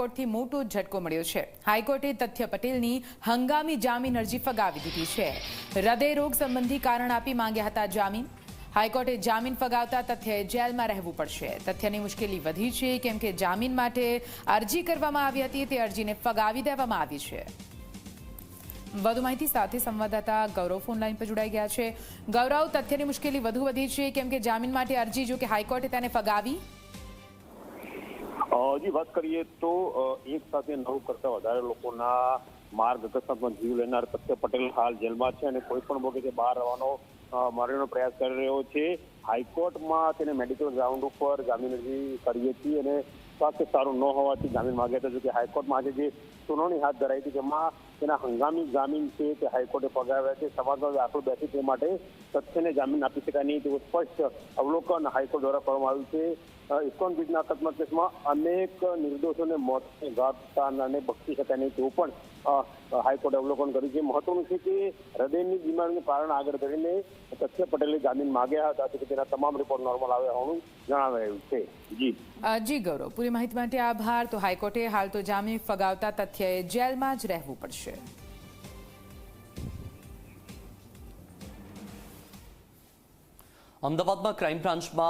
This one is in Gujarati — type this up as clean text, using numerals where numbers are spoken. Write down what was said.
હાઈકોર્ટથી મોટો ઝટકો મળ્યો છે। હાઈકોર્ટે તથ્ય પટેલની હંગામી જામીન અરજી ફગાવી દીધી છે। હૃદય રોગ સંબંધી કારણ આપી માંગ્યા હતા જામીન। હાઈકોર્ટે જામીન ફગાવતા તથ્યએ જેલમાં રહેવું પડશે। તથ્યની મુશ્કેલી વધી છે કેમ કે જામીન માટે અરજી કરવામાં આવી હતી તે અરજીને ફગાવી દેવામાં આવી છે। વધુ માહિતી સાથે સંવાદદાતા ગૌરવ ફોન લાઈન પર જોડાઈ ગયા છે। ગૌરવ, તથ્યની મુશ્કેલી વધુ વધી છે કેમ કે જામીન માટે અરજી જો કે હાઈકોર્ટે તેને ફગાવી। હજી વાત કરીએ તો એક સાથે 9 કરતા વધારે લોકોના માર્ગ અકસ્માતમાં જીવ લેનાર તથ્ય પટેલ હાલ જેલમાં છે અને કોઈ પણ વખતે બહાર આવવાનો મારવાનો પ્રયાસ કરી રહ્યો છે। હાઈકોર્ટમાં તેને મેડિકલ ગ્રાઉન્ડ ઉપર જામીન અરજી કરી હતી અને સ્વાસ્થ્ય સારું ન હોવાથી જામીન માંગ્યા હતા। જો કે હાઈકોર્ટમાં આજે જે સુનાવણી હાથ ધરાઈ હતી તેમાં તેના હંગામી જામીન છે તે હાઈકોર્ટે ફગાવ્યા છે। સમાજમાં દાખલો બેઠી તે માટે તથ્યને જામીન આપી શકાય નહીં તેવું સ્પષ્ટ અવલોકન હાઈકોર્ટ દ્વારા કરવામાં આવ્યું છે। ઇસ્કોન બ્રિજના અકસ્માત કેસમાં અનેક નિર્દોષોને મોતને ઘાટ અને બક્ષી શકાય નહીં તેવું પણ હાઈકોર્ટે અવલોકન કર્યું છે। મહત્વનું છે કે હૃદયની બીમારીનું કારણ આગળ ધરીને તથ્ય પટેલે જામીન માંગ્યા હતા કે તેના તમામ રિપોર્ટ નોર્મલ આવ્યા હોવાનું જણાવાઈ રહ્યું છે। જી ગૌરવ, પૂરી માહિતી માટે આભાર। તો હાઈકોર્ટે હાલ તો જામીન ફગાવતા તથ્યએ જેલમાં જ રહેવું પડશે। અમદાવાદમાં ક્રાઇમ બ્રાન્ચમાં